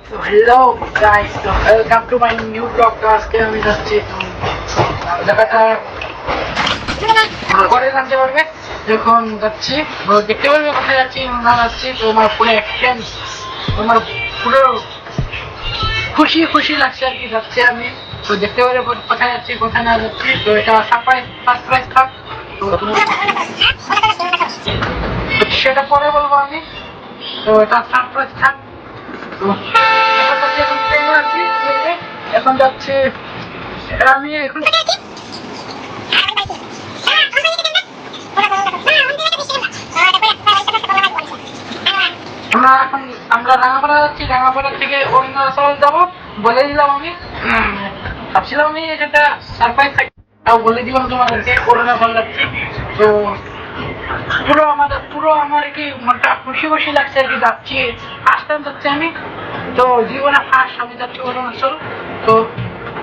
So hello guys, so welcome to my new vlog. আজকে আমি যাচ্ছি জায়গাটা করে জানতে পারবে যখন যাচ্ছি দেখতে পারবে কোথায় যাচ্ছি না যাচ্ছি। তো আমার পুরো অ্যাকশন আমার পুরো খুশি খুশি লাগছে আর কি যাচ্ছি আমি। তো দেখতে পারবে কোথায় যাচ্ছি কোথায় না যাচ্ছি। তো এটা সারপ্রাইজ থাক। তো সেটা পরে বলবো আমি। তো এটা সারপ্রাইজ থাক। তো এখন যাচ্ছি আমি এখন আমরা রাঙাপাড়া যাচ্ছি, রাঙাপাড়া থেকে অরুণাচল যাবো বলে দিলাম আমি। ভাবছিলাম আমি এটা সারপ্রাইজ থাকি, তাও বলে দিলাম তোমাদেরকে অরুণাচল যাচ্ছি। তো পুরো আমার কি মনটা খুশি খুশি লাগছে আর কি। যাচ্ছি ফার্স্ট টাইম যাচ্ছি আমি, তো জীবনে ফার্স্ট আমি যাচ্ছি অরুণাচল। তো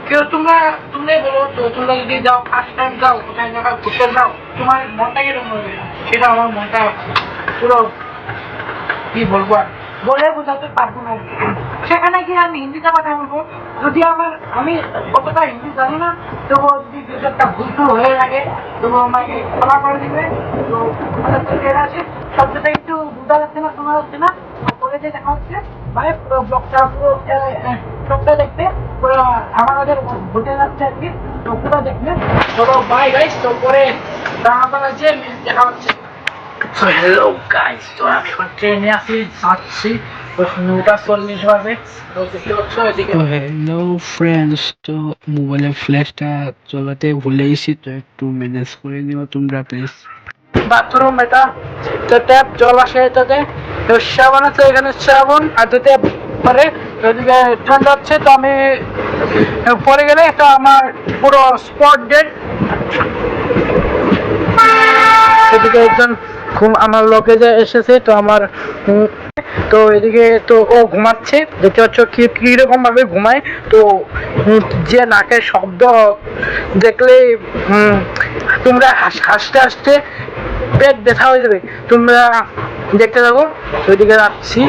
কেউ তোমরাই বলো, তো তোমরা যদি যাও ফার্স্ট টাইম যাও কোথায় জায়গা ঘুরতে যাও তোমার মনটা কিরকম হবে সেটা আমার মনটা পুরো কি বলবো আর বলে বোঝাতে পারবো না। সেখানে গিয়ে আমি হিন্দিতে কথা বলবো, যদি আমি কতটা হিন্দি জানি না, তবুও যদি দু চারটা ভুল হয়ে থাকে তবুও আমাকে ক্ষমা করে দিবে। তো আমাদের তো ট্রেন আছে, সবটা একটু বোঝা যাচ্ছে না শোনা যাচ্ছে না, পরে যে দেখা হচ্ছে ভাই পুরো ব্লগটা পুরো সবটা দেখতে পুরো আমাদের ঘুরতে যাচ্ছে আর কি। তো পুরো দেখবে চলো বাই গাইস। তো পরে রাঙাপাড়া যে দেখা হচ্ছে। So hello guys, তো আমি এখন ট্রেনে আছি যাচ্ছি 9:40 বাজে। তো দেখতে পাচ্ছ এদিকে হ্যালো ফ্রেন্ডস, তো মোবাইলের ফ্ল্যাশটা চলাতে ভুলে গেছি, তো একটু ম্যানেজ করে নিও তোমরা প্লিজ। বাথরুম এটা, তো ট্যাপ জল আসে এটাতে। তো শ্রাবণ আছে এখানে, শ্রাবণ আর তো ট্যাপ পরে এদিকে ট্রেন যাচ্ছে। তো আমি পরে গেলে এটা আমার পুরো স্পট ডেট। এদিকে একজন আমার লকেজে এসেছে, তো আমার তো এদিকে তো ও ঘুমাচ্ছে, দেখতে পাচ্ছ কিরকম ভাবে ঘুমায়। তো যে নাকের শব্দ দেখলে তোমরা হাসতে হাসতে পেট ব্যথা হয়ে যাবে। তোমরা দেখতে থাকো, ওইদিকে যাচ্ছি।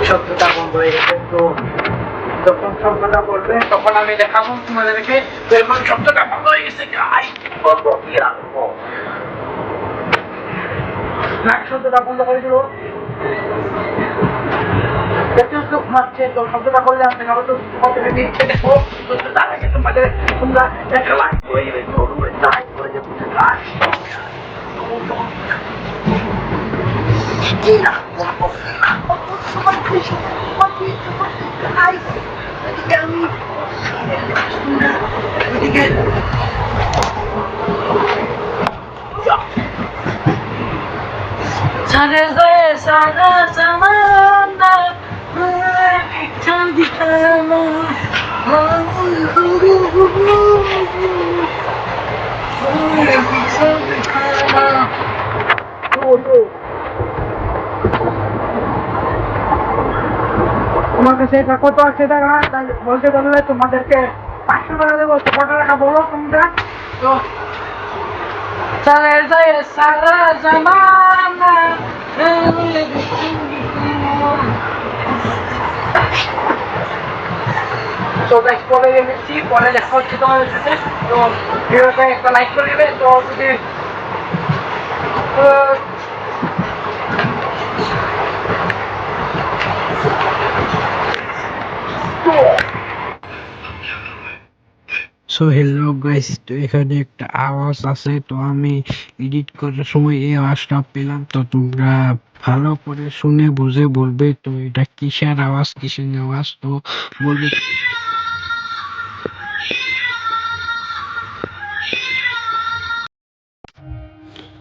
শব্দটা বন্ধ হয়ে গেছে। তো যখন শব্দটা বলবে তখন আমি দেখাবো তোমাদেরকে। তো এখন শব্দটা বন্ধ হয়ে গেছে, শব্দটা বন্ধ করে দিল। ঘুমাচ্ছে, তো শব্দটা করলে আমি দেখাবো। তো তোমাদের দিচ্ছে দেখো, তো তার আগে তোমাদের তোমরা একটা লাইক করে দেবে, লাইক করে দেবে। सारे सारा जमाना चल दिखाना তোমার কাছে এটা কত আছে টাকা বলতে পারলে তোমাদেরকে 500 টাকা দেবো। কত টাকা বলো তোমরা। তো चले जाए सारा जमाना। তো গাইস পরে এনেছি, পরে দেখা হচ্ছে তোমাদের সাথে। তো ভিডিওটা একটা লাইক করে দিবে। তো যদি সো হ্যালো গাইস, তো এখানে একটা আওয়াজ আছে, তো আমি এডিট করার সময় এই আওয়াজটা পেলাম, তো তোমরা ভালো করে শুনে বুঝে বলবে তো এটা কিসের আওয়াজ তো বলবে।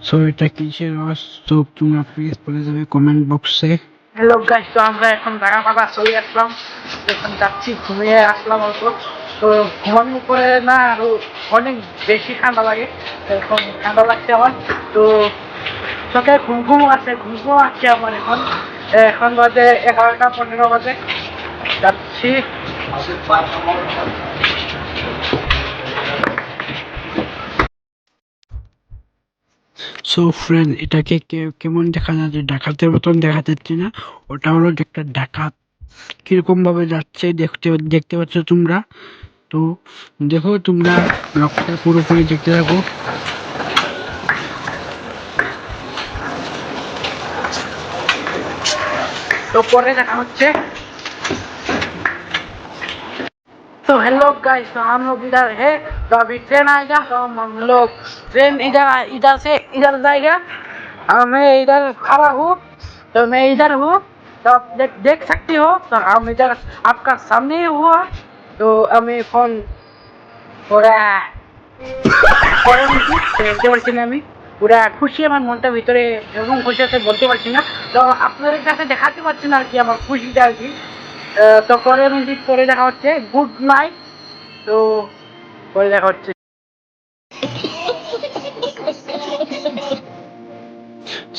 সো এটা কিসের আওয়াজ, তো তোমরা প্লিজ বলে যাবে কমেন্ট বক্সে। হ্যালো গাইস, তো আমরা এখন ঢাকা চলে আসলাম। এখন যাচ্ছি, ঘুমিয়ে আসলাম অল্প। তো ঘুমানোর উপরে না আরো অনেক বেশি ঠান্ডা লাগে। তো এখন ঠান্ডা লাগছে আমার। তো চোখে ঘুম ঘুম আছে, ঘুম ঘুম আসছে আমার এখন। এখন বাজে 11টা 15 বাজে। যাচ্ছি। সো ফ্রেন্ড, এটাকে কেমন দেখা যাচ্ছে? ডাকাতের মতন দেখা যাচ্ছে না? ওটা হলো যে একটা ডাকাত কিরকম ভাবে যাচ্ছে দেখতে দেখতে পাচ্ছ তোমরা। তো দেখো তোমরা, ব্লগটা পুরোপুরি দেখতে থাকো। তো পরে দেখা হচ্ছে। तो हेलो गाइस, तो हम लोग इधर है। तो अभी ट्रेन आएगा, तो हम लोग ट्रेन इधर इधर से इधर जाएगा। और मैं इधर खड़ा हूँ। तो मैं इधर हूँ। तो आप देख सकते हो। तो हम इधर आपका सामने ही हुआ। तो हमें फोन पूरा বলতে পারছি না আমি। পুরা খুশি আমার মনটা ভিতরে, এবং খুশি আছে বলতে পারছি না। তো আপনাদের কাছে দেখাতে পারছি না আর কি আমার খুশিটা আর কি। তো পরে মিনিট পরে দেখা হচ্ছে। Good night. তো পরে দেখা হচ্ছে।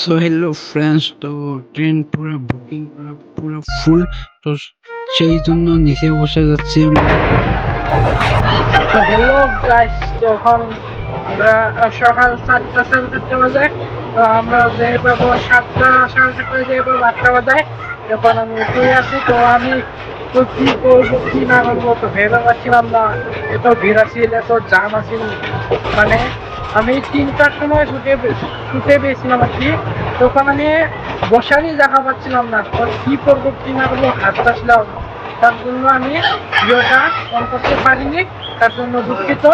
সো হ্যালো ফ্রেন্ডস, তো ট্রেন পুরো বুকিং পুরো ফুল। তো সেই জন্য নিচে বসে যাচ্ছি আমরা। তো হ্যালো গাইস, এখন আমরা সকাল 7টা 7:30 বাজে। তো আমরা যেয়ে পাবো 7টা 7:30 যেয়ে পাবো 8টা বাজায়। যখন আমি শুয়ে আছি, তো আমি তো কি করবো কি না করবো তো ভেবে পাচ্ছিলাম না। এত ভিড় আছিল, এত জাম আছিল। মানে আমি 3টার সময় ছুটে পেয়েছিলাম আর কি। তখন আমি বসারই জায়গা পাচ্ছিলাম না, তখন কি করবো কি না করবো হাঁটতেছিলাম। তার জন্য আমি ভিডিওটা অন করতে পারিনি। তার জন্য দুঃখিত।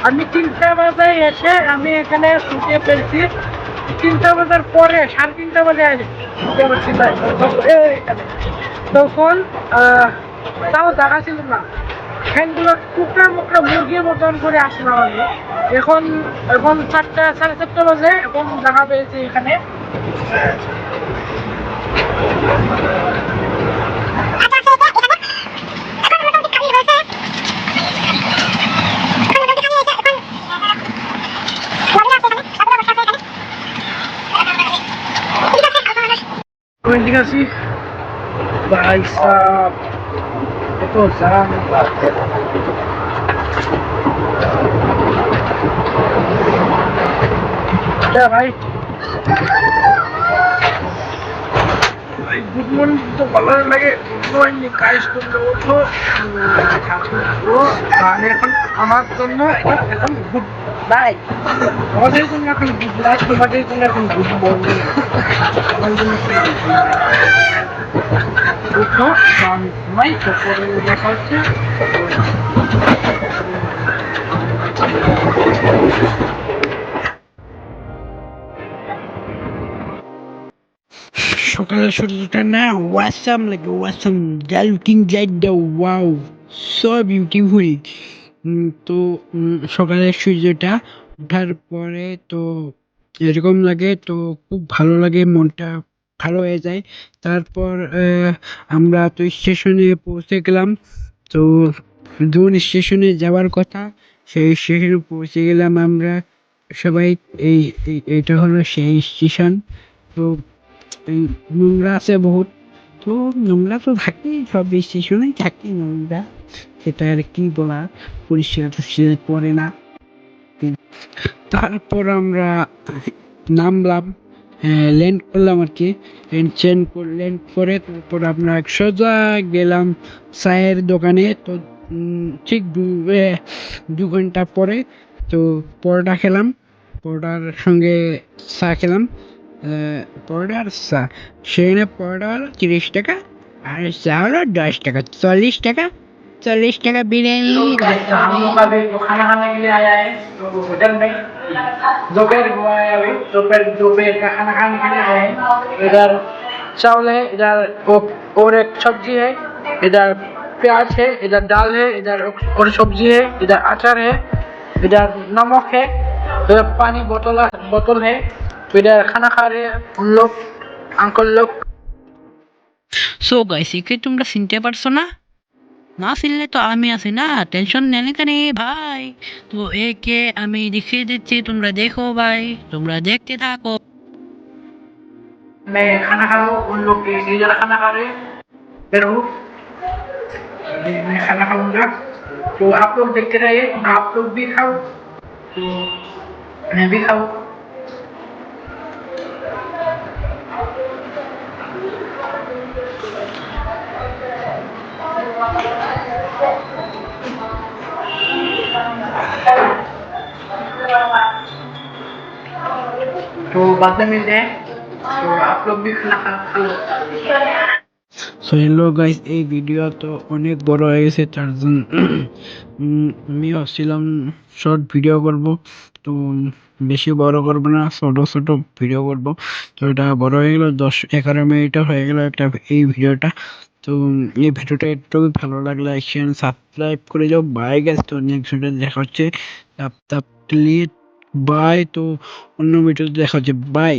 আমি 3টা বাজায় এসে আমি এখানে শুতে পেরেছি। 3টা বাজার পরে 3:30 বাজে শুতে পারছি না। এখানে তখন তাও দেখা ছিল না। ফ্যানগুলো টুকরা মুকরা মুরগির মতন করে আসলাম আমি। এখন এখন 4টা 7:30 বাজে, এখন দেখা পেয়েছি এখানে। ঠিক আছি ভাই সাহেব, এত জাম। ভাই গুড মর্নিং তো ভালো লাগে। গুড মর্নিং কাজ করলে ওঠো। ও তাহলে এখন আমার জন্য এখন গুড নাইট। আমাদের জন্য এখন গুড নাইট, তোমাদের জন্য এখন গুড মর্নিং। আমার জন্য উঠো, আমি ঘুমাই। তো পরে দেখা হচ্ছে। সকালের সূর্যটা না ওয়াসাম লাগে, awesome. The looking like the wow, so beautiful. তো সকালের সূর্যটা ওঠার পরে তো এরকম লাগে, তো খুব ভালো লাগে, মনটা ভালো হয়ে যায়। তারপর আমরা তো স্টেশনে পৌঁছে গেলাম। তো ধরুন স্টেশনে যাওয়ার কথা, সেই স্টেশনে পৌঁছে গেলাম আমরা সবাই। এইটা হলো সেই স্টেশন। তো এই নোংরা আছে বহুত। তো নোংরা তো থাকেই, সব স্টেশনেই থাকে নোংরা। সেটা আর কি বলা, পরিষ্কার টরিষ্কার করে না। তারপর আমরা নামলাম, ল্যান্ড করলাম আর কি। ল্যান্ড করে তারপর আমরা সোজা গেলাম চায়ের দোকানে। তো ঠিক 2 ঘন্টা পরে তো পরোটা খেলাম, পরোটার সঙ্গে চা খেলাম। পরোটা আর চা, সেখানে পরোটা হলো 30 টাকা, আর চা হলো 10 টাকা। 40 টাকা, 40 টাকা বিরিয়ানি। तो गाइस, हम लोग अभी तो खाना खाने के लिए आया है। तो होटल में दोपहर हुआ है, अभी दोपहर दोपहर का खाना खाने के लिए आए हैं। इधर चावल है, इधर और एक सब्जी है, इधर प्याज है, इधर दाल है, इधर और सब्जी है, इधर अचार है, इधर नमक है, इधर पानी बोतल है। तो इधर खाना खा रहे हैं हम लोग, अंकल लोग। সো গাইস, একে তোমরা চিনতে পারছো না? না চিনলে তো আমি আছি না, টেনশন নেন কেন ভাই। তো একে আমি দেখিয়ে দিচ্ছি, তোমরা দেখো ভাই, তোমরা দেখতে থাকো। मैं खाना खा रहा हूँ, उन लोग ये जरा खाना खा रहे हैं, मैं रहूँ, मैं खाना खाऊंगा, तो आप लोग देखते रहिए, आप लोग भी खाओ, तो मैं भी खाऊँ। तो बाद में मिलते हैं, तो आप लोग भी खाना खा लो। সো হ্যালো গাইস, এই ভিডিও তো অনেক বড় হয়ে গেছে, তার জন্য আমি ভাবছিলাম শর্ট ভিডিও করব। তো বেশি বড় করব না, ছোট ছোট ভিডিও করব। তো এটা বড় হয়ে গেল, 10-11 মিনিটের হয়ে গেল একটা এই ভিডিওটা। তো এই ভিডিওটা একটু ভালো লাগলে লাইক শেয়ার সাবস্ক্রাইব করে যাও। বাই গাইস, তো নেক্সট ভিডিও দেখা হচ্ছে। তাপ তাপ বাই। তো অন্য ভিডিওতে দেখা হচ্ছে, বাই।